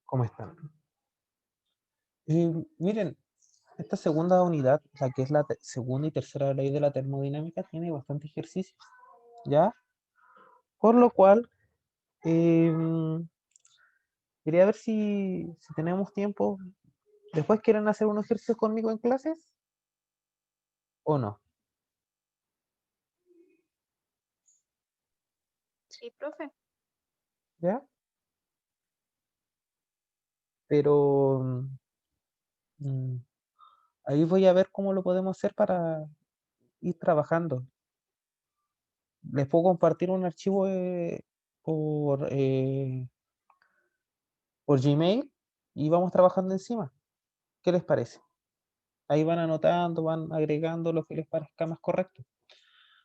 ¿Cómo están? Miren, esta segunda unidad, la que es la segunda y tercera ley de la termodinámica, tiene bastante ejercicio, ¿ya? Por lo cual, em, quería ver si tenemos tiempo. ¿Después quieren hacer un ejercicio conmigo en clases o no? Sí, profe. ¿Ya? Pero mm, ahí voy a ver cómo lo podemos hacer para ir trabajando. Les puedo compartir un archivo por, eh, por Gmail y vamos trabajando encima. ¿Qué les parece? Ahí van anotando, van agregando lo que les parezca más correcto.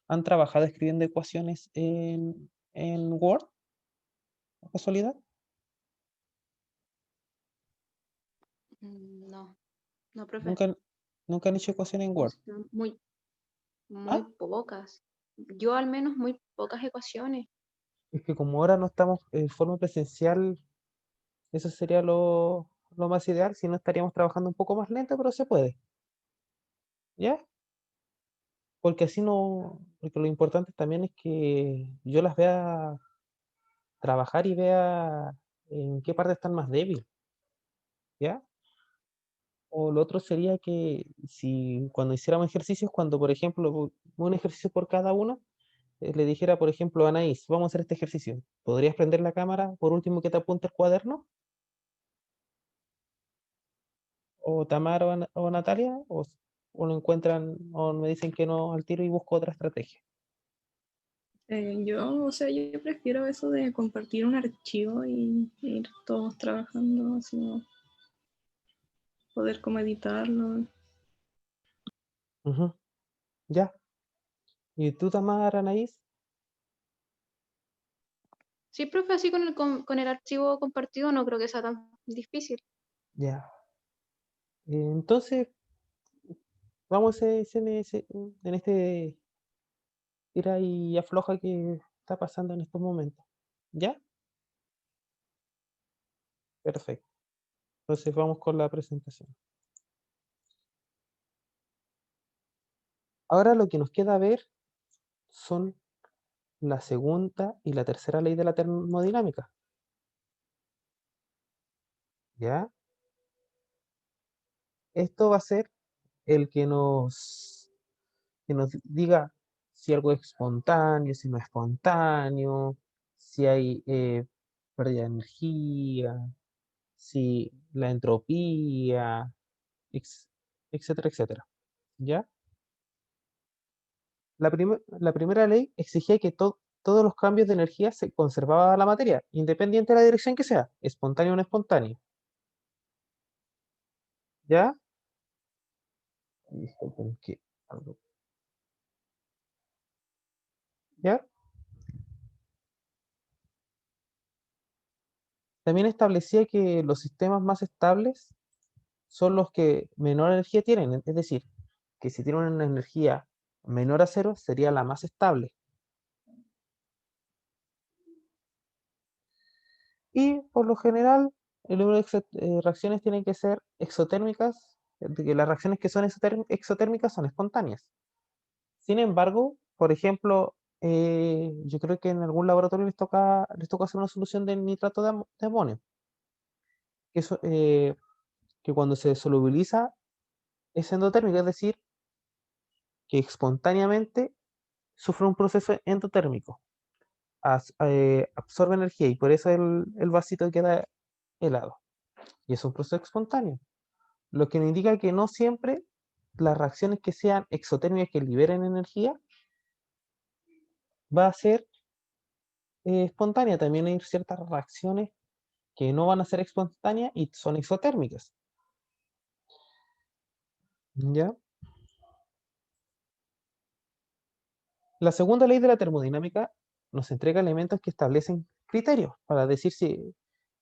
¿Han trabajado escribiendo ecuaciones en Word, por casualidad? No, no, profe. ¿Nunca, nunca han hecho ecuaciones en O Word? sea, muy Ah, pocas. Yo al menos muy pocas ecuaciones. es que como ahora no estamos en forma presencial, eso sería lo más ideal, si no estaríamos trabajando un poco más lento, pero se puede, ¿ya? Porque así no, porque lo importante también es que yo las vea trabajar y vea en qué parte están más débiles, ¿ya? O lo otro sería que si cuando hiciéramos ejercicios, cuando por ejemplo un ejercicio por cada uno, le dijera, por ejemplo, a Anaís, vamos a hacer este ejercicio. ¿Podrías prender la cámara por último que te apunte el cuaderno? ¿O Tamara o Natalia? ¿O lo encuentran o me dicen que no al tiro y busco otra estrategia? Yo prefiero eso de compartir un archivo y ir todos trabajando, así, poder como editarlo. Ujú, ya. ¿Y tú, Tamara, Anaís? Sí, profe, así con el archivo compartido no creo que sea tan difícil. Ya. Entonces, vamos en este tira y afloja que está pasando en estos momentos. ¿Ya? Perfecto. Entonces vamos con la presentación. Ahora lo que nos queda ver son la segunda y la tercera ley de la termodinámica. ¿Ya? Esto va a ser el que nos diga si algo es espontáneo, si no es espontáneo, si hay pérdida de energía, si la entropía, ex- etcétera, etcétera. ¿Ya? La primera ley exigía que todos los cambios de energía se conservaba la materia, independiente de la dirección que sea, espontáneo o no espontáneo. ¿Ya? Disculpen que ¿Ya? También establecía que los sistemas más estables son los que menor energía tienen, es decir, que si tienen una energía menor a cero sería la más estable. Y por lo general, el número de reacciones tienen que ser exotérmicas, de que las reacciones que son exotérmicas son espontáneas. Sin embargo, por ejemplo, yo creo que en algún laboratorio les toca hacer una solución de nitrato de amonio, que, que cuando se solubiliza es endotérmica, es decir, que espontáneamente sufre un proceso endotérmico, absorbe energía y por eso el vasito queda helado. Y es un proceso espontáneo, lo que nos indica que no siempre las reacciones que sean exotérmicas que liberen energía va a ser espontánea. También hay ciertas reacciones que no van a ser espontáneas y son exotérmicas. ¿Ya? La segunda ley de la termodinámica nos entrega elementos que establecen criterios para decir si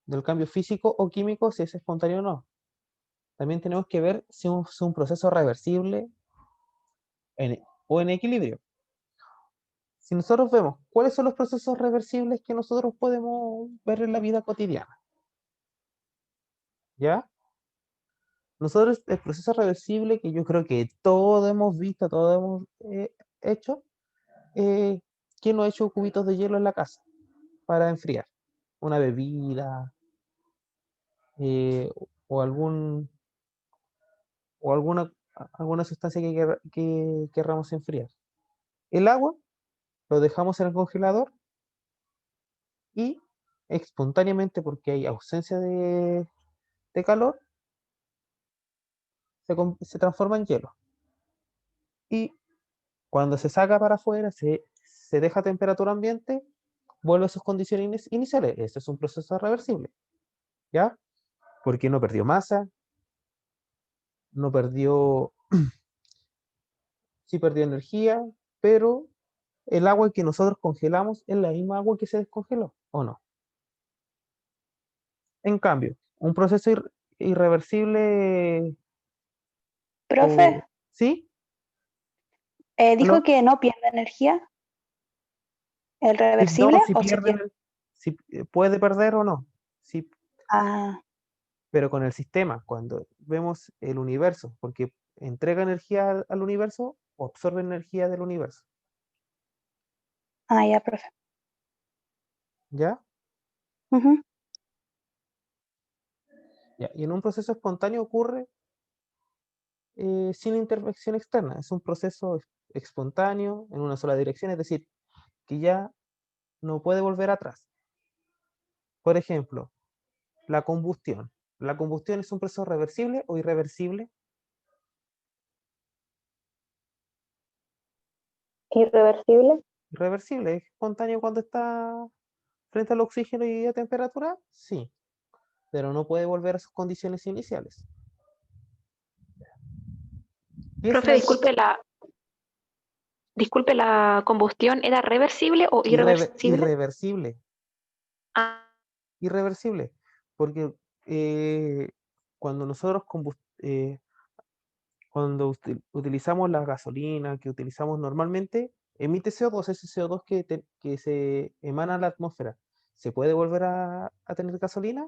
del cambio físico o químico, si es espontáneo o no. También tenemos que ver si es un proceso reversible o en equilibrio. Si nosotros vemos cuáles son los procesos reversibles que nosotros podemos ver en la vida cotidiana. ¿ya? Nosotros, el proceso reversible, que yo creo que todos hemos visto, todos hemos hecho, eh, ¿quién no ha hecho cubitos de hielo en la casa para enfriar? Una bebida, o alguna sustancia que querramos enfriar. El agua lo dejamos en el congelador y espontáneamente, porque hay ausencia de calor, se transforma en hielo. Y cuando se saca para afuera, se deja a temperatura ambiente, vuelve a sus condiciones iniciales. Este es un proceso reversible, ¿ya? Porque no perdió masa, no perdió, sí perdió energía, pero el agua que nosotros congelamos es la misma agua que se descongeló, ¿o no? En cambio, un proceso irreversible, Profe, o, ¿sí? dijo ¿Aló? que no pierde energía, el No, reversible, si o si pierden, pierde. si puede perder o no. Sí, Ah, pero con el sistema, cuando vemos el universo, porque entrega energía al universo o absorbe energía del universo, ya, profe. ¿ya? Ujú. Ya. Y en un proceso espontáneo ocurre sin intervención externa, es un proceso espontáneo en una sola dirección, es decir, que ya no puede volver atrás. Por ejemplo, la combustión. ¿La combustión es un proceso reversible o irreversible? Irreversible. Irreversible, es espontáneo cuando está frente al oxígeno y a temperatura, sí, pero no puede volver a sus condiciones iniciales. ¿Qué es Profe, disculpe, ¿la combustión era reversible o irreversible? irreversible? Ah, Irreversible, porque eh, cuando nosotros cuando utilizamos la gasolina que utilizamos normalmente, emite CO2, ese CO2 que se emana a la atmósfera. ¿Se puede volver a tener gasolina?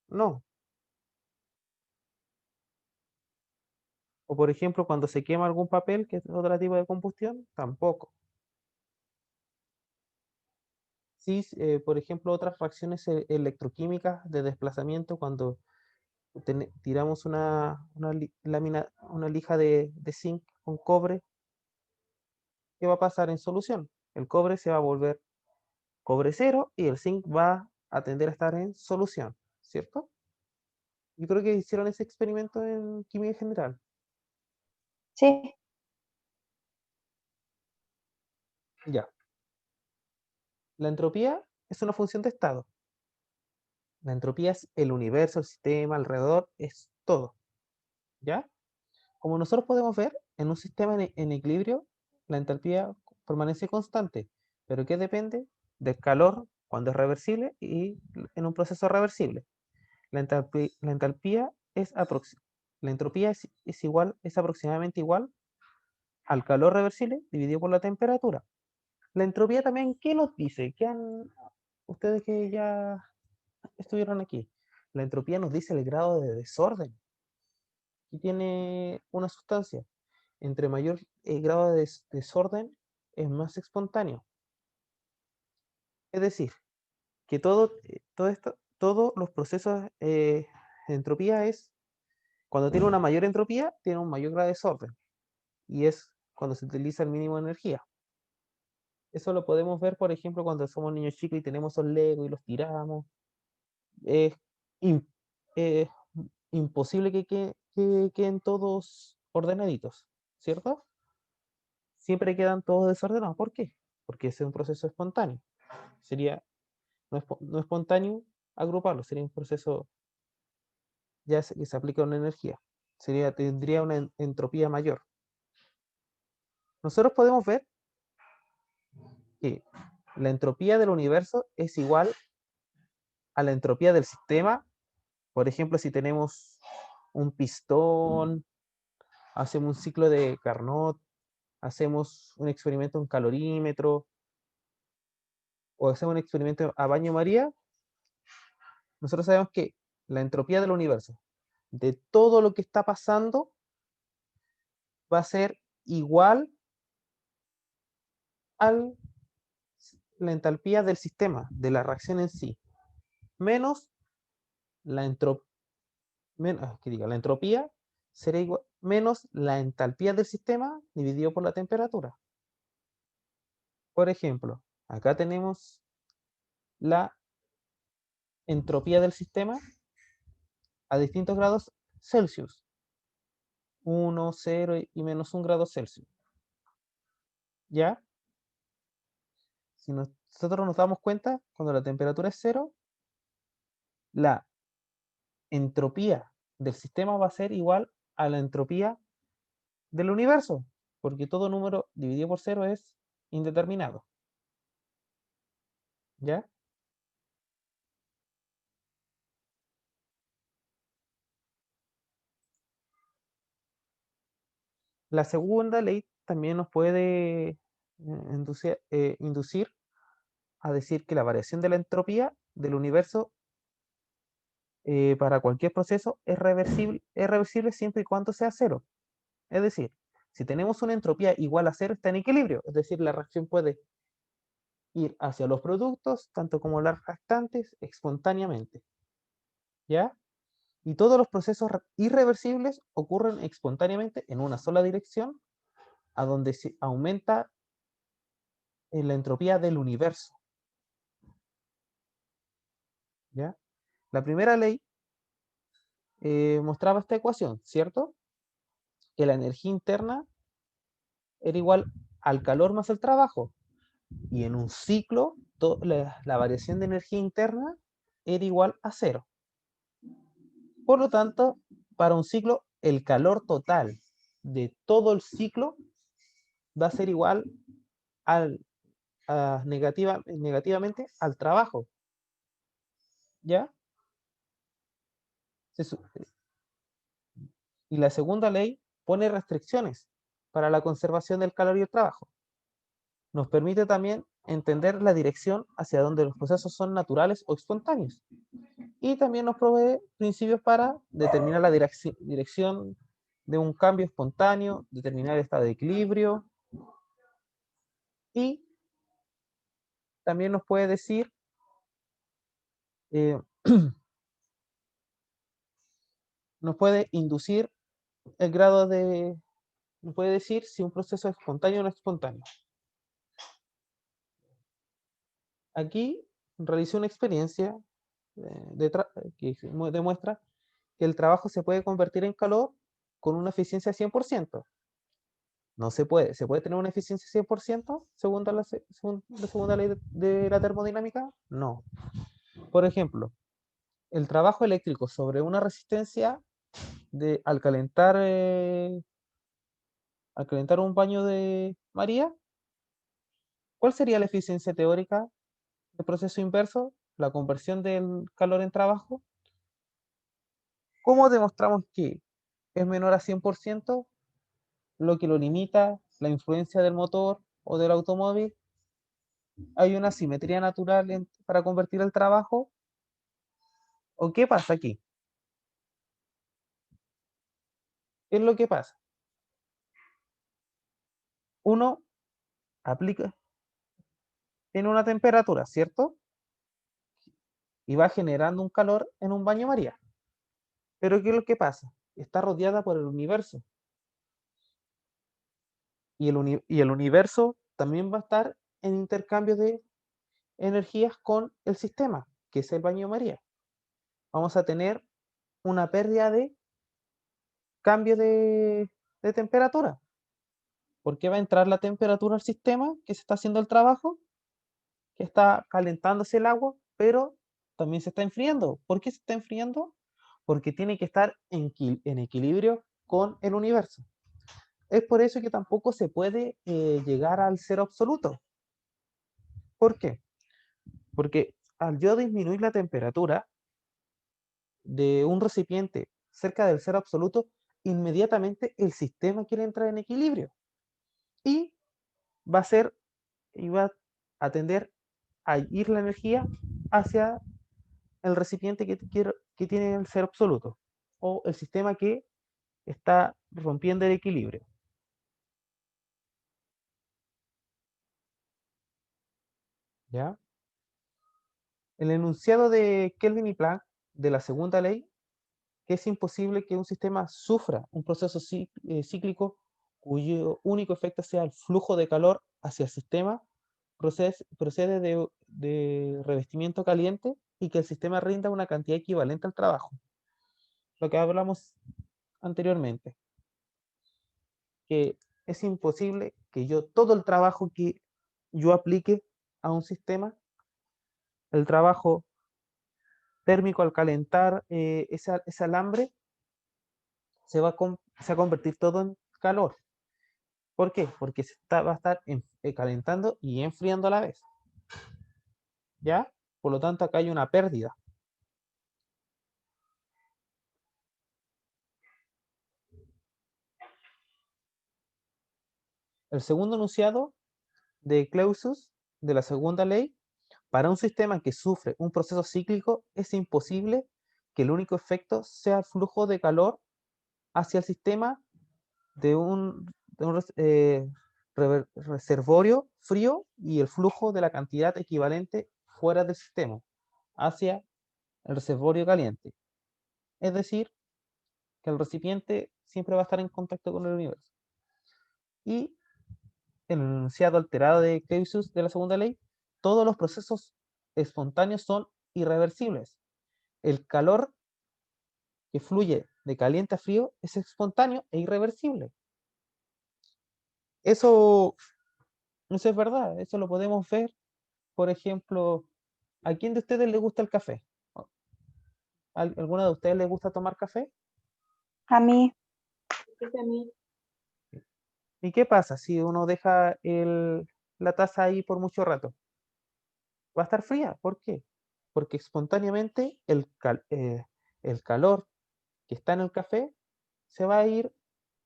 No. O por ejemplo, cuando se quema algún papel, que es otro tipo de combustión, tampoco. Sí, por ejemplo, otras reacciones electroquímicas de desplazamiento, cuando tiramos una lija de zinc con cobre, ¿qué va a pasar en solución? El cobre se va a volver cobre cero y el zinc va a tender a estar en solución, ¿cierto? Yo creo que hicieron ese experimento en química general. Sí. Ya. La entropía es una función de estado. La entropía es el universo, el sistema, alrededor, es todo. ¿Ya? Como nosotros podemos ver, en un sistema en equilibrio, la entropía permanece constante. ¿Pero qué depende? Del calor cuando es reversible y en un proceso reversible. La entalpía es la entropía es igual, es aproximadamente igual al calor reversible dividido por la temperatura. La entropía también, ¿qué nos dice? Ustedes que ya estuvieron aquí, la entropía nos dice el grado de desorden que tiene una sustancia. Entre mayor grado de desorden, es más espontáneo. Es decir, que todos los procesos de entropía cuando tiene una mayor entropía, tiene un mayor grado de desorden. Y es cuando se utiliza el mínimo de energía. Eso lo podemos ver, por ejemplo, cuando somos niños chicos y tenemos esos Legos y los tiramos. Es im- eh, imposible que queden todos ordenaditos, ¿cierto? Siempre quedan todos desordenados. ¿Por qué? Porque ese es un proceso espontáneo. Sería no espontáneo agruparlo, sería un proceso que se aplica una energía. Tendría una entropía mayor. Nosotros podemos ver que la entropía del universo es igual a la entropía del sistema. Por ejemplo, si tenemos un pistón, hacemos un ciclo de Carnot, hacemos un experimento en calorímetro o hacemos un experimento a baño María, nosotros sabemos que la entropía del universo, de todo lo que está pasando, va a ser igual a la entalpía del sistema, de la reacción en sí, menos la entropía, la entropía será igual, menos la entalpía del sistema dividido por la temperatura. Por ejemplo, acá tenemos la entropía del sistema a distintos grados Celsius. 1, 0 y menos 1 grado Celsius. ¿Ya? Si nosotros nos damos cuenta, cuando la temperatura es 0, la entropía del sistema va a ser igual a la entropía del universo, porque todo número dividido por 0 es indeterminado. ¿Ya? La segunda ley también nos puede inducir a decir que la variación de la entropía del universo para cualquier proceso es reversible siempre y cuando sea cero. Es decir, si tenemos una entropía igual a cero, está en equilibrio. Es decir, la reacción puede ir hacia los productos, tanto como las reactantes, espontáneamente. ¿Ya? Y todos los procesos irreversibles ocurren espontáneamente en una sola dirección, a donde se aumenta la entropía del universo. ¿Ya? La primera ley mostraba esta ecuación, ¿cierto? Que la energía interna era igual al calor más el trabajo. Y en un ciclo, la variación de energía interna era igual a cero. Por lo tanto, para un ciclo, el calor total de todo el ciclo va a ser igual negativamente al trabajo. ¿Ya? Y la segunda ley pone restricciones para la conservación del calor y el trabajo. Nos permite también entender la dirección hacia donde los procesos son naturales o espontáneos. Y también nos provee principios para determinar la dirección de un cambio espontáneo, determinar el estado de equilibrio. Y también nos puede decir nos puede inducir el grado de, nos puede decir si un proceso es espontáneo o no espontáneo. Aquí realicé una experiencia que demuestra que el trabajo se puede convertir en calor con una eficiencia 100%. No se puede. ¿Se puede tener una eficiencia 100% según la segunda ley de la termodinámica? No. Por ejemplo, el trabajo eléctrico sobre una resistencia al calentar un baño de María, ¿cuál sería la eficiencia teórica del proceso inverso? La conversión del calor en trabajo. ¿Cómo demostramos que es menor a 100%? Lo que lo limita, la influencia del motor o del automóvil. Hay una simetría natural para convertir el trabajo. ¿O qué pasa aquí? ¿Qué es lo que pasa? Uno aplica, tiene una temperatura, ¿cierto? Y va generando un calor en un baño María. Pero ¿qué es lo que pasa? Está rodeada por el universo. Y el universo también va a estar en intercambio de energías con el sistema, que es el baño María. Vamos a tener una pérdida de cambio de temperatura. ¿Por qué va a entrar la temperatura al sistema que se está haciendo el trabajo? Que está calentándose el agua, pero también se está enfriando. ¿Por qué se está enfriando? Porque tiene que estar en equilibrio con el universo. Es por eso que tampoco se puede llegar al cero absoluto. ¿Por qué? Porque al yo disminuir la temperatura de un recipiente cerca del cero absoluto, inmediatamente el sistema quiere entrar en equilibrio y va a ser y va a tender a ir la energía hacia el recipiente que tiene el cero absoluto, o el sistema que está rompiendo el equilibrio. ¿Ya? El enunciado de Kelvin y Planck de la segunda ley, que es imposible que un sistema sufra un proceso cíclico cuyo único efecto sea el flujo de calor hacia el sistema, procede de revestimiento caliente y que el sistema rinda una cantidad equivalente al trabajo. Lo que hablamos anteriormente, que es imposible que todo el trabajo que yo aplique a un sistema, el trabajo térmico al calentar ese alambre, se va a convertir todo en calor. ¿Por qué? Porque va a estar calentando y enfriando a la vez. ¿Ya? Por lo tanto, acá hay una pérdida. El segundo enunciado de Clausius, de la segunda ley, para un sistema que sufre un proceso cíclico, es imposible que el único efecto sea el flujo de calor hacia el sistema de un reservorio frío y el flujo de la cantidad equivalente fuera del sistema hacia el reservorio caliente. Es decir, que el recipiente siempre va a estar en contacto con el universo. Y en el enunciado alterado de Clausius de la segunda ley, todos los procesos espontáneos son irreversibles. El calor que fluye de caliente a frío es espontáneo e irreversible. Eso es verdad, eso lo podemos ver, por ejemplo, ¿a quién de ustedes le gusta el café? ¿Alguna de ustedes le gusta tomar café? A mí, ¿Y qué pasa si uno deja la taza ahí por mucho rato? Va a estar fría. ¿Por qué? Porque espontáneamente el calor que está en el café se va a ir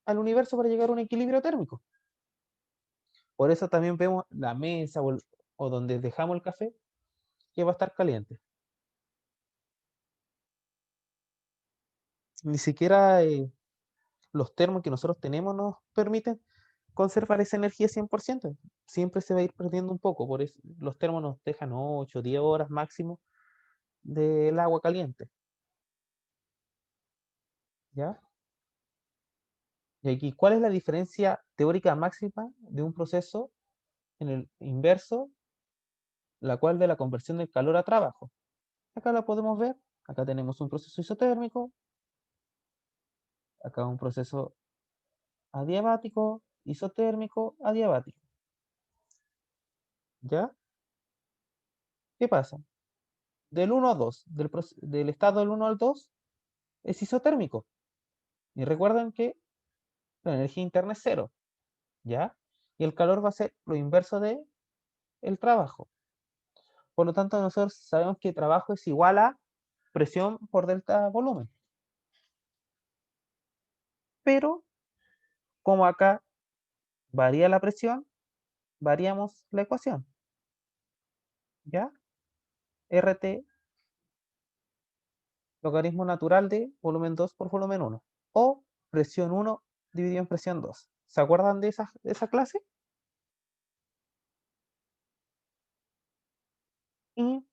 al universo para llegar a un equilibrio térmico. Por eso también vemos la mesa o donde dejamos el café que va a estar caliente. Ni siquiera los termos que nosotros tenemos nos permiten conservar esa energía 100%. Siempre se va a ir perdiendo un poco. Por eso los termos nos dejan 8, 10 horas máximo del agua caliente. ¿Ya? Y aquí, ¿cuál es la diferencia teórica máxima de un proceso en el inverso, la cual de la conversión del calor a trabajo? Acá la podemos ver. Acá tenemos un proceso isotérmico, acá un proceso adiabático, isotérmico, adiabático. ¿Ya? ¿Qué pasa? Del 1 a 2, del estado del 1 al 2, es isotérmico. Y recuerden que la energía interna es cero, ¿ya? Y el calor va a ser lo inverso de el trabajo. Por lo tanto, nosotros sabemos que trabajo es igual a presión por delta volumen. Pero, como acá varía la presión, variamos la ecuación, ¿ya? RT, logaritmo natural de volumen 2 por volumen 1. O presión 1 dividido en presión 2. ¿Se acuerdan de esa clase? Y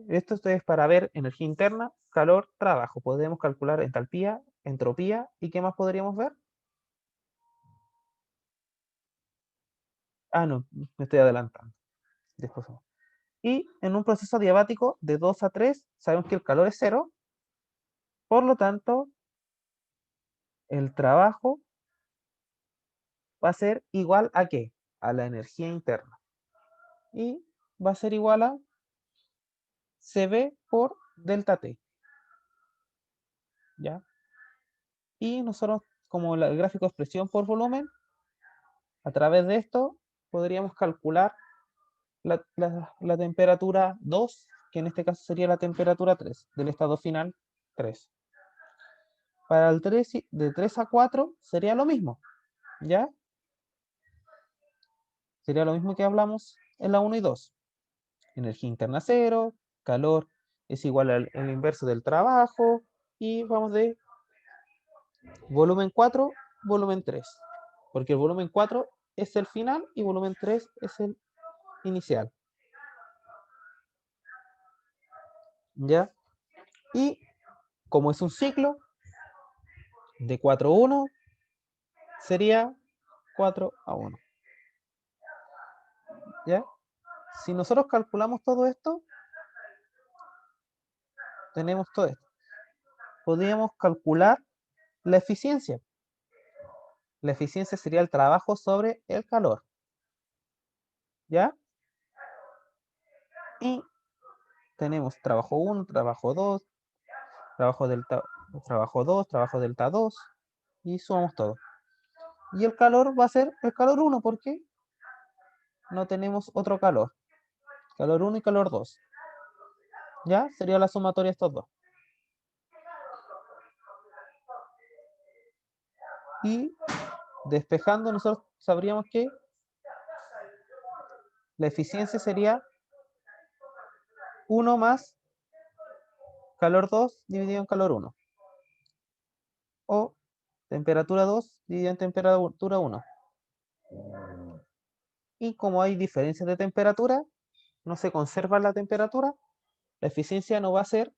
esto es para ver energía interna, calor, trabajo. Podemos calcular entalpía, entropía y ¿qué más podríamos ver? Ah, no, me estoy adelantando. Después. Y en un proceso adiabático de 2 a 3, sabemos que el calor es cero. Por lo tanto, el trabajo va a ser igual a ¿qué? A la energía interna. Y va a ser igual a CB por delta T. ¿Ya? Y nosotros, como el gráfico de expresión por volumen, a través de esto podríamos calcular la temperatura 2, que en este caso sería la temperatura 3, del estado final 3. Para el 3, de 3 a 4 sería lo mismo, ¿ya? Sería lo mismo que hablamos en la 1 y 2. Energía interna 0, calor es igual al inverso del trabajo, y vamos de volumen 4, volumen 3, porque el volumen 4 es el final y volumen 3 es el inicial. ¿Ya? Y como es un ciclo, de 4 a 1 sería 4 a 1. ¿Ya? Si nosotros calculamos todo esto, tenemos todo esto. Podríamos calcular la eficiencia. La eficiencia sería el trabajo sobre el calor. ¿Ya? Y tenemos trabajo 1, trabajo 2, trabajo delta, trabajo 2, trabajo delta 2, y sumamos todo. Y el calor va a ser el calor 1, porque no tenemos otro calor. Calor 1 y calor 2. ¿Ya? Sería la sumatoria de estos dos. Y despejando, nosotros sabríamos que la eficiencia sería 1 más calor 2 dividido en calor 1. O temperatura 2 dividida en temperatura 1. Y como hay diferencias de temperatura, no se conserva la temperatura, la eficiencia no va a ser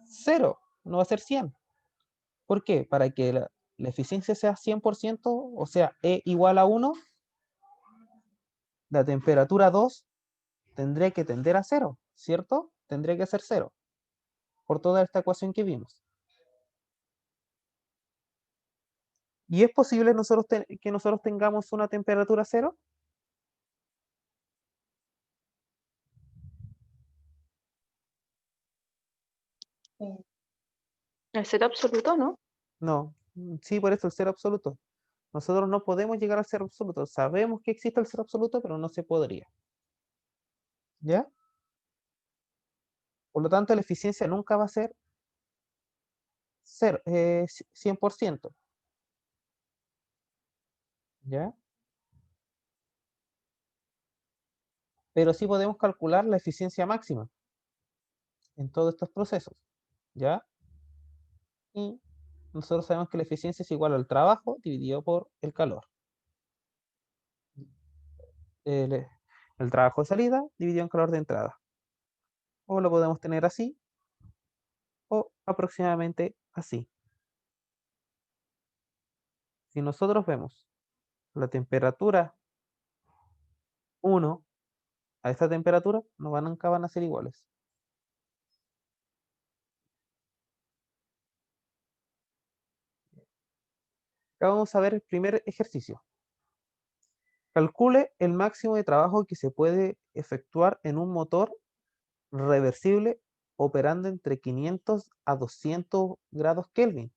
0, no va a ser 100. ¿Por qué? Para que la eficiencia sea 100%, o sea, E igual a 1, la temperatura 2 tendría que tender a 0, ¿cierto? Tendría que ser 0, por toda esta ecuación que vimos. ¿Y es posible que nosotros tengamos una temperatura 0? El cero absoluto, ¿no? No, sí, por eso el 0 absoluto. Nosotros no podemos llegar al 0 absoluto. Sabemos que existe el 0 absoluto, pero no se podría. ¿Ya? Por lo tanto, la eficiencia nunca va a ser 0, 100%. ¿Ya? Pero sí podemos calcular la eficiencia máxima en todos estos procesos. ¿Ya? Y nosotros sabemos que la eficiencia es igual al trabajo dividido por el calor. El, el trabajo de salida dividido en calor de entrada. O lo podemos tener así, o aproximadamente así. Si nosotros vemos la temperatura 1 a esta temperatura, nunca van a ser iguales. Acá vamos a ver el primer ejercicio. Calcule el máximo de trabajo que se puede efectuar en un motor reversible operando entre 500 a 200 grados Kelvin.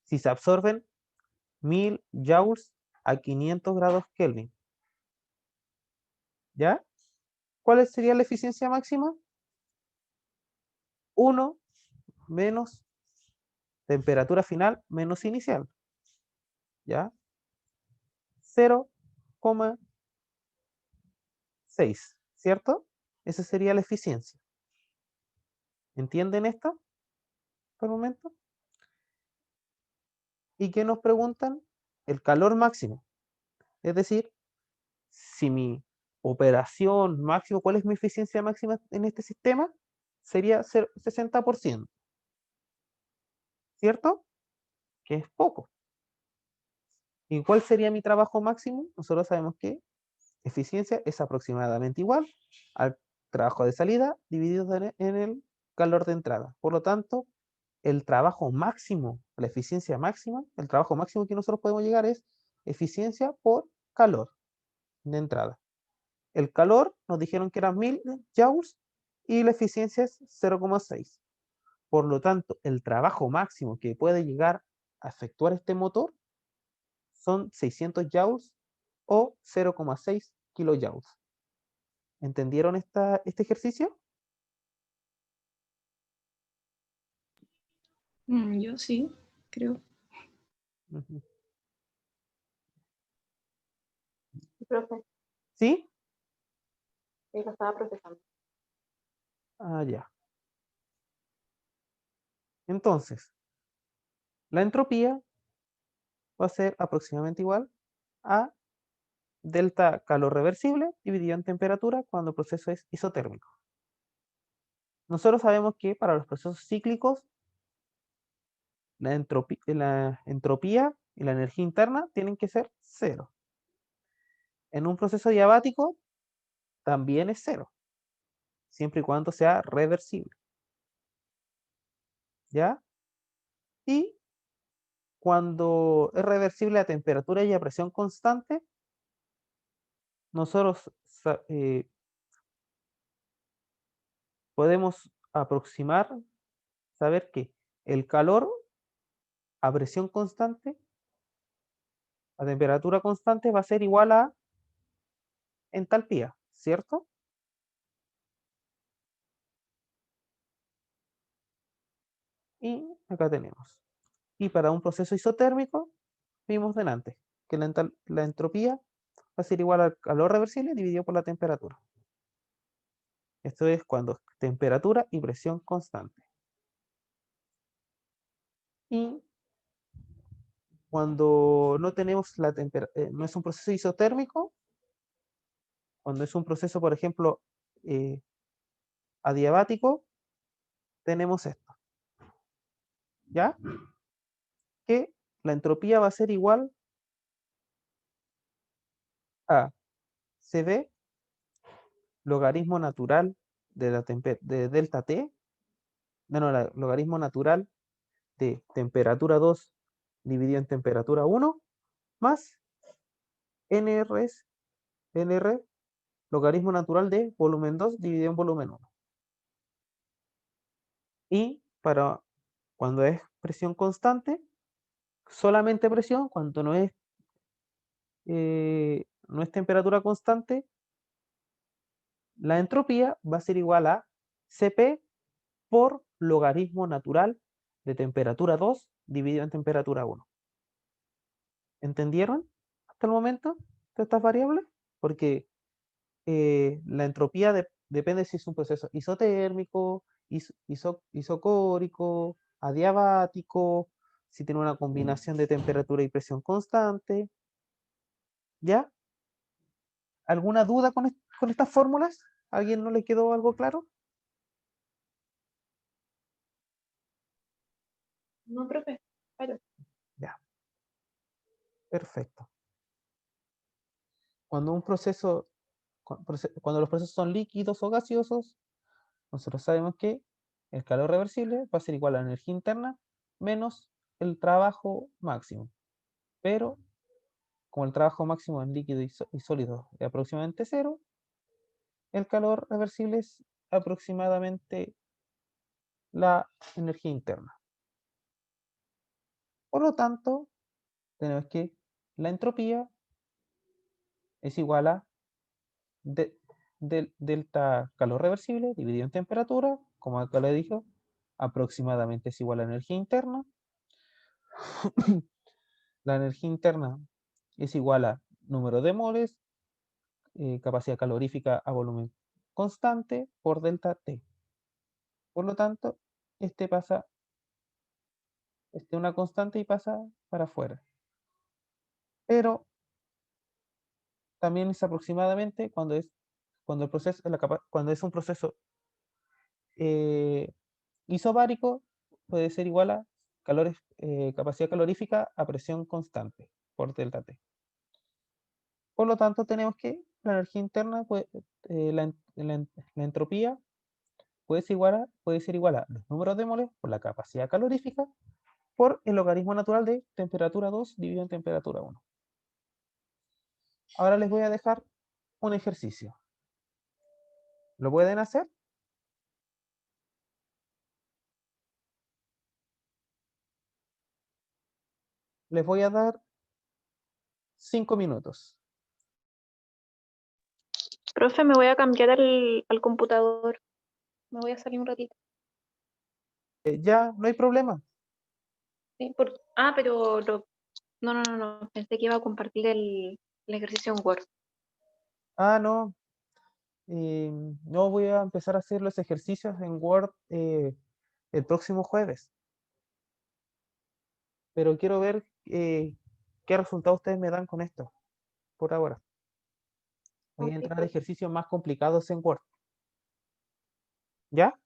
Si se absorben 1000 joules a 500 grados Kelvin. ¿Ya? ¿Cuál sería la eficiencia máxima? 1 menos temperatura final menos inicial. ¿Ya? 0,6, ¿cierto? Esa sería la eficiencia. ¿Entienden esto por el momento? ¿Y qué nos preguntan? El calor máximo. Es decir, si mi operación máximo, ¿cuál es mi eficiencia máxima en este sistema? Sería 60%, ¿cierto? Que es poco. ¿Y cuál sería mi trabajo máximo? Nosotros sabemos que eficiencia es aproximadamente igual al trabajo de salida dividido en el calor de entrada. Por lo tanto, el trabajo máximo, la eficiencia máxima, el trabajo máximo que nosotros podemos llegar es eficiencia por calor de entrada. El calor nos dijeron que eran 1000 joules y la eficiencia es 0,6. Por lo tanto, el trabajo máximo que puede llegar a efectuar este motor son 600 joules o 0,6 kilojoules. ¿Entendieron este ejercicio? Yo sí, creo. Ujú. Profe, ¿Sí? lo estaba procesando. Ah, ya. Entonces, la entropía va a ser aproximadamente igual a delta calor reversible dividido en temperatura cuando el proceso es isotérmico. Nosotros sabemos que para los procesos cíclicos la entropía y la energía interna tienen que ser cero. En un proceso diabático también es cero, siempre y cuando sea reversible. ¿Ya? Y cuando es reversible a temperatura y a presión constante, nosotros podemos aproximar, saber que el calor a presión constante, a temperatura constante, va a ser igual a entalpía, ¿cierto? Y acá tenemos. Y para un proceso isotérmico, vimos delante que la entropía va a ser igual al calor reversible dividido por la temperatura. Esto es cuando temperatura y presión constante. Y cuando no tenemos no es un proceso isotérmico, cuando es un proceso, por ejemplo, adiabático, tenemos esto. ¿Ya? Que la entropía va a ser igual a CB logaritmo natural de delta T, logaritmo natural de temperatura 2 dividido en temperatura 1 más NR logaritmo natural de volumen 2 dividido en volumen 1. Y para cuando es presión constante, solamente presión, cuando no es temperatura constante, la entropía va a ser igual a Cp por logaritmo natural de temperatura 2 dividido en temperatura 1. ¿Entendieron hasta el momento de estas variables? Porque la entropía depende si es un proceso isotérmico, isocórico, adiabático, si tiene una combinación de temperatura y presión constante. ¿Ya? ¿Alguna duda con estas fórmulas? ¿A alguien no le quedó algo claro? No, profe. Pero Ya. Perfecto. Cuando cuando los procesos son líquidos o gaseosos, nosotros sabemos que el calor reversible va a ser igual a la energía interna menos el trabajo máximo. Pero como el trabajo máximo en líquido y sólido es aproximadamente cero, el calor reversible es aproximadamente la energía interna. Por lo tanto, tenemos que la entropía es igual a delta calor reversible dividido en temperatura, como acá le dije, aproximadamente es igual a energía interna. La energía interna es igual a número de moles, capacidad calorífica a volumen constante por delta T. Por lo tanto, este es una constante y pasa para afuera. Pero también es aproximadamente cuando es un proceso isobárico, puede ser igual a capacidad calorífica a presión constante por delta T. Por lo tanto, tenemos que la energía interna, la entropía puede ser igual a los números de moles por la capacidad calorífica por el logaritmo natural de temperatura 2 dividido en temperatura 1. Ahora les voy a dejar un ejercicio. ¿Lo pueden hacer? Les voy a dar 5 minutos. profe, me voy a cambiar al computador. Me voy a salir un ratito. Ya, no hay problema. Sí, pero no. Pensé que iba a compartir el ejercicio en Word. Ah, no. No voy a empezar a hacer los ejercicios en Word el próximo jueves, pero quiero ver qué resultados ustedes me dan con esto por ahora. Voy a Ok, entrar a ejercicios más complicados en Word. ¿Ya?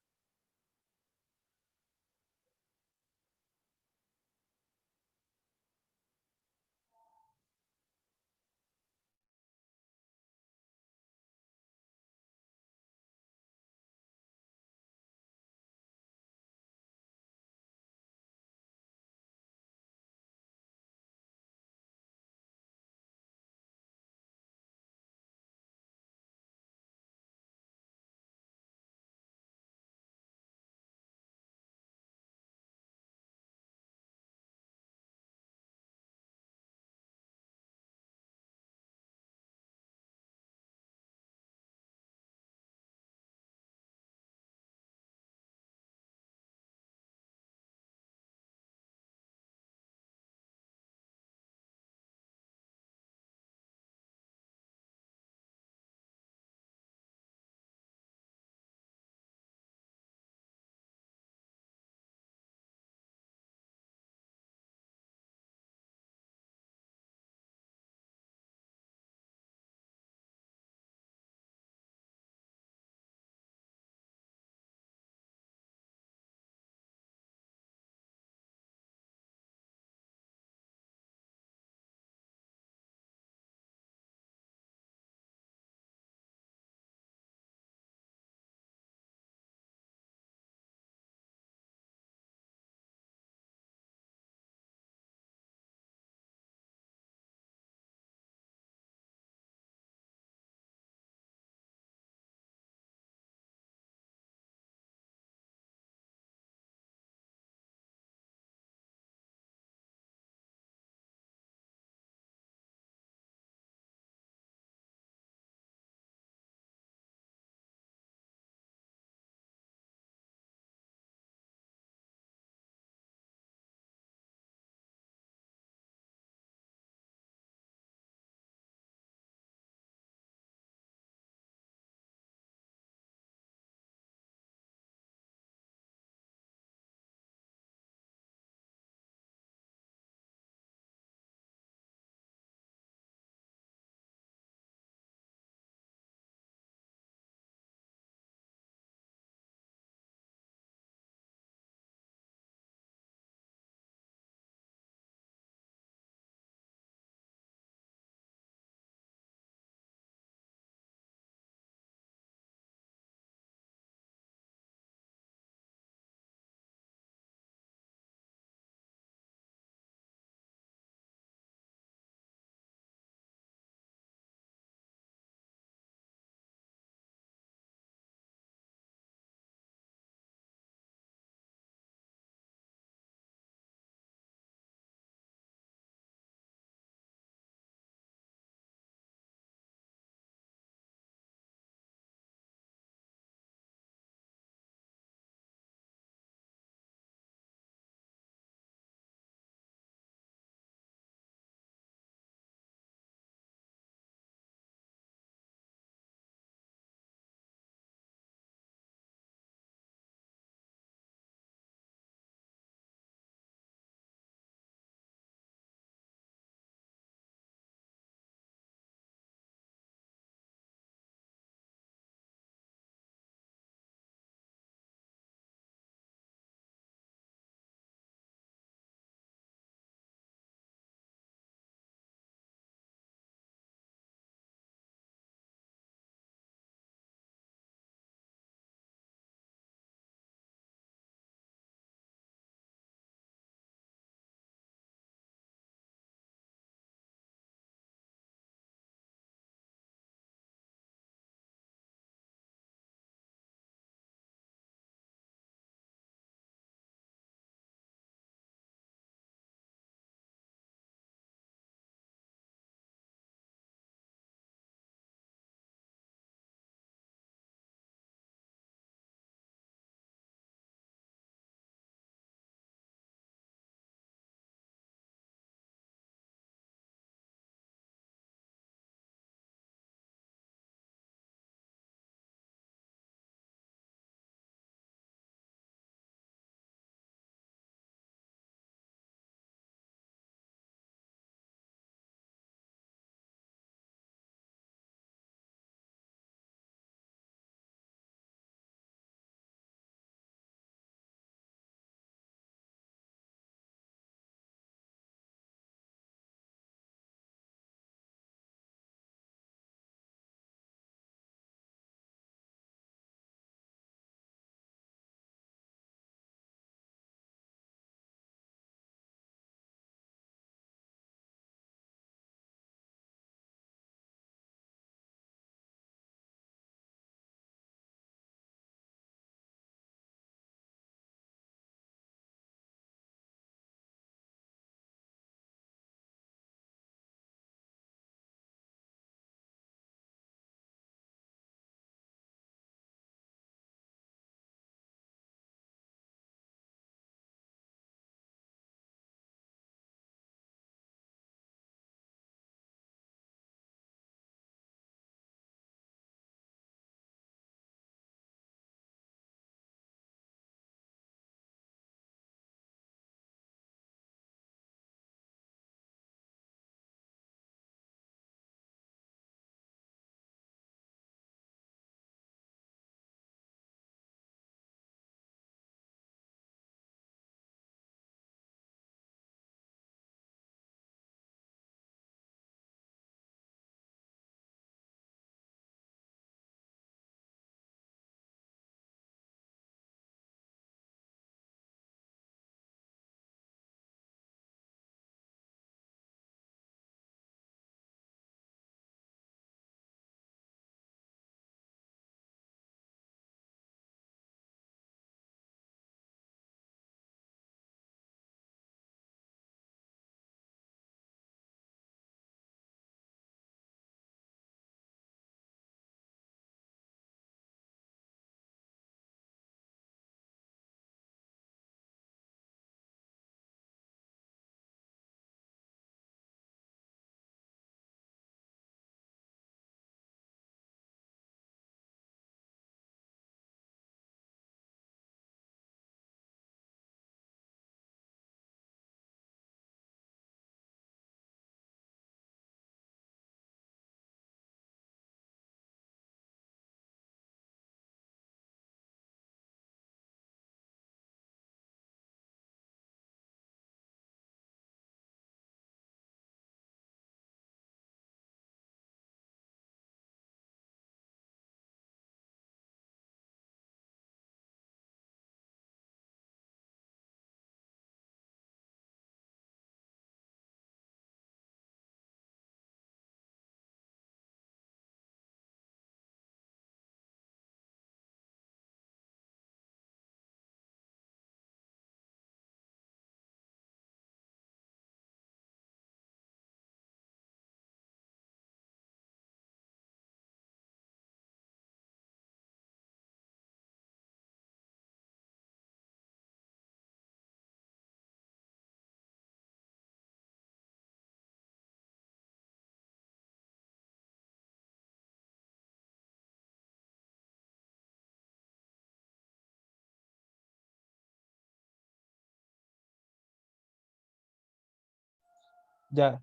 Ya,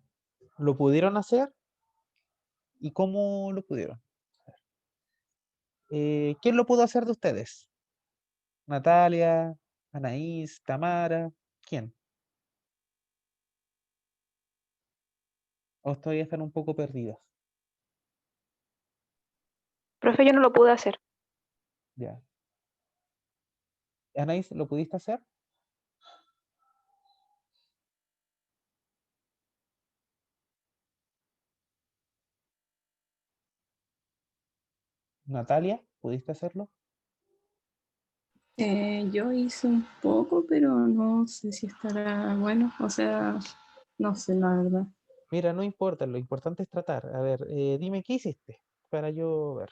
¿lo pudieron hacer? ¿Y cómo lo pudieron? ¿Quién lo pudo hacer de ustedes? Natalia, Anaís, Tamara, ¿quién? ¿O todavía están un poco perdidas? Profe, yo no lo pude hacer. Ya. Anaís, ¿lo pudiste hacer? Natalia, ¿pudiste hacerlo? Yo hice un poco, pero no sé si estará bueno. O sea, no sé, la verdad. Mira, no importa, lo importante es tratar. A ver, dime qué hiciste para yo ver.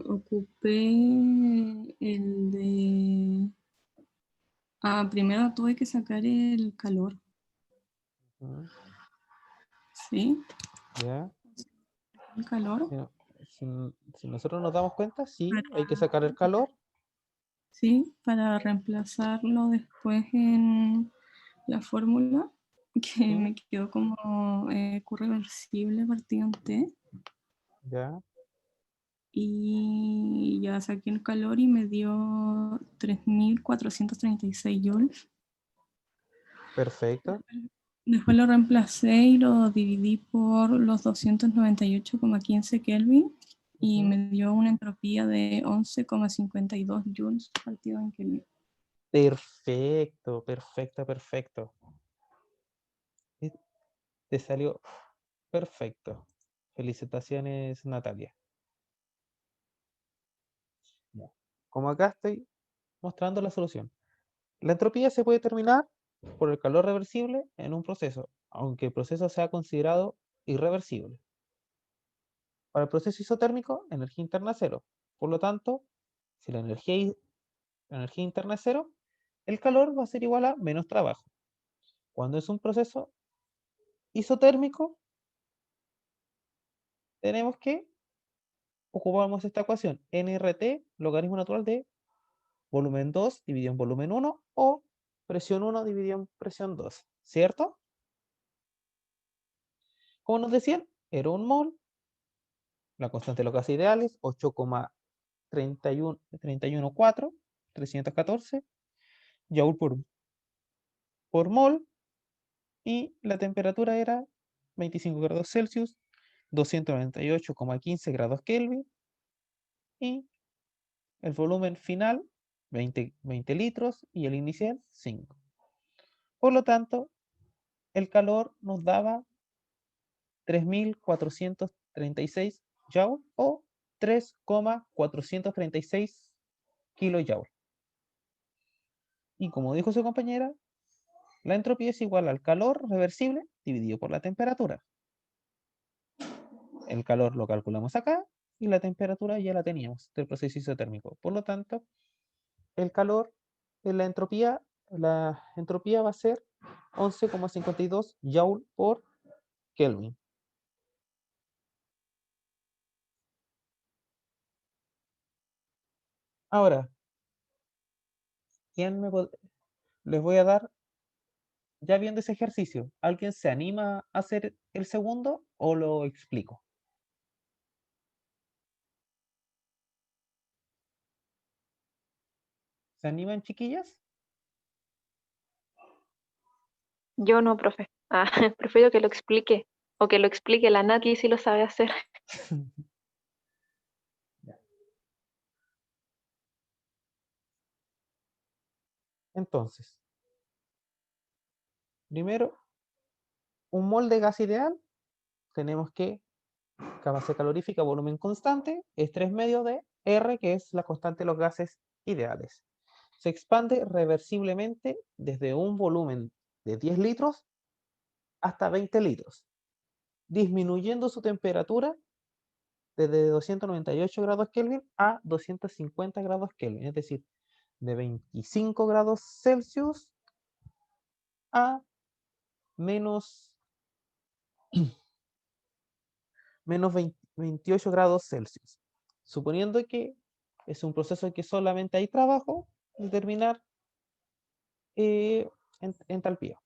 Ocupé el de... Ah, primero tuve que sacar el calor, ¿Mm? ¿sí? ¿Ya? El calor, Si, no- si nosotros nos damos cuenta, sí, para, hay que sacar el calor. ¿sí? Para reemplazarlo después en la fórmula, que ¿Mm? me quedó como Q reversible partido en T. ¿Ya? Y ya saqué el calor y me dio 3.436 joules. Perfecto. Después lo reemplacé y lo dividí por los 298,15 Kelvin y Ujú. me dio una entropía de 11,52 joules partido en Kelvin. Perfecto, perfecto, perfecto. Y te salió perfecto. Felicitaciones, Natalia. Ya. Como acá estoy mostrando la solución. La entropía se puede determinar por el calor reversible en un proceso, aunque el proceso sea considerado irreversible. Para el proceso isotérmico, energía interna es cero. Por lo tanto, si la energía interna es cero, el calor va a ser igual a menos trabajo. Cuando es un proceso isotérmico, tenemos que ocupamos esta ecuación, nRT, logaritmo natural de volumen 2 dividido en volumen 1 o presión 1 dividido en presión 2, ¿cierto? Como nos decían, era un mol, la constante de los gases ideales, 8,314, 314 joule por mol, y la temperatura era 25 grados Celsius, 298,15 grados Kelvin, y el volumen final, 20 litros, y el inicial, 5. Por lo tanto, el calor nos daba 3.436 joules o 3,436 kilojoules. Y como dijo su compañera, la entropía es igual al calor reversible dividido por la temperatura. El calor lo calculamos acá y la temperatura ya la teníamos del proceso isotérmico. Por lo tanto, el calor, la entropía va a ser 11,52 joule por Kelvin. Ahora, les voy a dar, ya viendo ese ejercicio, ¿alguien se anima a hacer el segundo o lo explico? ¿Se animan, chiquillas? Yo no, profe. Ah, prefiero que lo explique. O que lo explique la Nati si lo sabe hacer. Ya. Entonces, primero, un mol de gas ideal, tenemos que capacidad calorífica, volumen constante, es 3 medios de R, que es la constante de los gases ideales. Se expande reversiblemente desde un volumen de 10 litros hasta 20 litros, disminuyendo su temperatura desde 298 grados Kelvin a 250 grados Kelvin, es decir, de 25 grados Celsius a menos, menos 28 grados Celsius. Suponiendo que es un proceso en que solamente hay trabajo, determinar entalpía.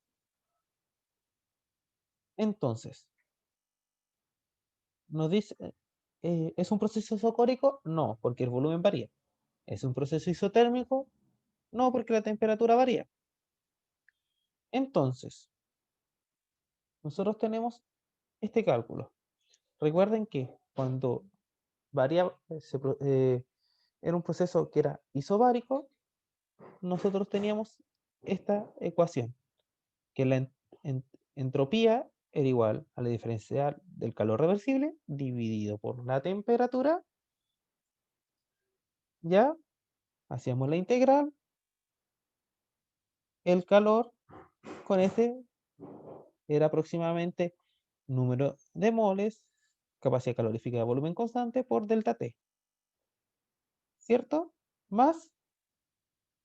Entonces, nos dice, ¿es un proceso isocórico? No, porque el volumen varía. ¿Es un proceso isotérmico? No, porque la temperatura varía. Entonces, nosotros tenemos este cálculo. Recuerden que cuando varía, era un proceso que era isobárico, nosotros teníamos esta ecuación, que la entropía era igual a la diferencial del calor reversible dividido por la temperatura. Ya hacíamos la integral, el calor con este era aproximadamente número de moles, capacidad calorífica de volumen constante por delta T, ¿cierto? Más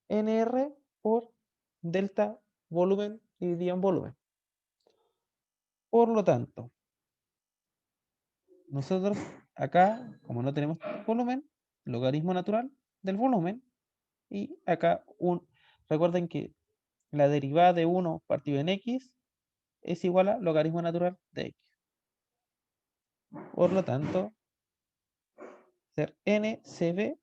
NR por delta volumen dividido en volumen. Por lo tanto, nosotros acá, como no tenemos volumen, logaritmo natural del volumen, y acá recuerden que la derivada de 1 partido en x es igual a logaritmo natural de x. Por lo tanto, ser NCBR.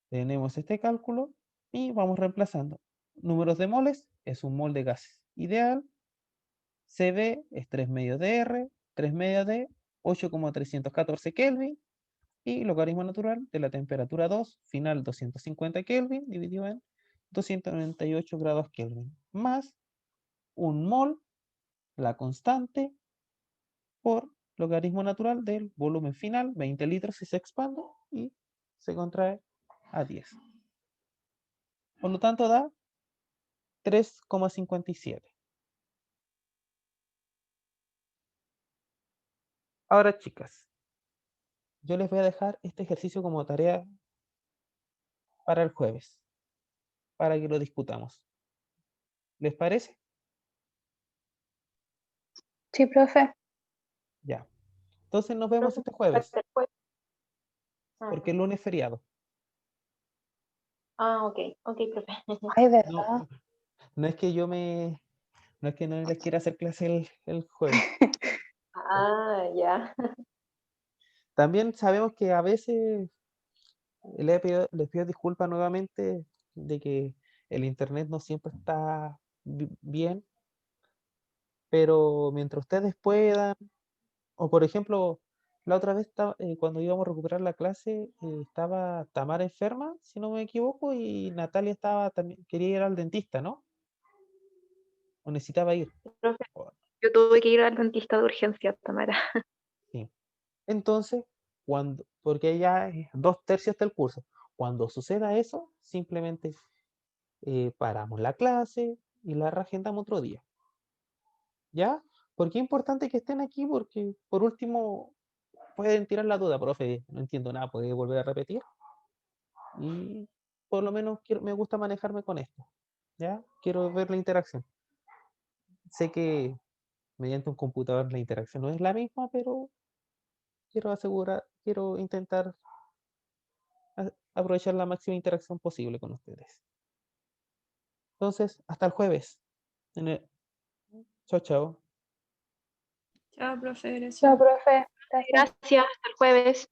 Tenemos este cálculo y vamos reemplazando. Números de moles es un mol de gas ideal. CB es 3 medios de R, 3 medios de 8,314 Kelvin. Y logaritmo natural de la temperatura 2, final 250 Kelvin, dividido en 298 grados Kelvin. Más un mol, la constante, por logaritmo natural del volumen final, 20 litros, si se expande y se contrae a 10. Por lo tanto, da 3,57. Ahora, chicas, yo les voy a dejar este ejercicio como tarea para el jueves, para que lo discutamos. ¿Les parece? Sí, profe. Ya. Entonces nos vemos este jueves, porque el lunes es feriado. Ok, profe. Ay, No, ¿verdad? no es que no es que no les quiera hacer clase el jueves. Ya. También sabemos que a veces les pido disculpas nuevamente de que el internet no siempre está bien, pero mientras ustedes puedan, o por ejemplo, la otra vez cuando íbamos a recuperar la clase, estaba Tamara enferma, si no me equivoco, y Natalia también, quería ir al dentista, ¿no? O necesitaba ir. Profe, O- yo tuve que ir al dentista de urgencia, Tamara. Sí. Entonces, porque ya es 2/3 del curso, cuando suceda eso, simplemente paramos la clase y la reagendamos otro día. ¿Ya? Porque es importante que estén aquí porque, por último, pueden tirar la duda, profe, no entiendo nada, puede volver a repetir. Y por lo menos me gusta manejarme con esto. ¿Ya? Quiero ver la interacción. Sé que mediante un computador la interacción no es la misma, pero quiero intentar aprovechar la máxima interacción posible con ustedes. Entonces, hasta el jueves. Chao, chao. Chao, profe, Chao, gracias. profe. Gracias. Gracias, hasta el jueves.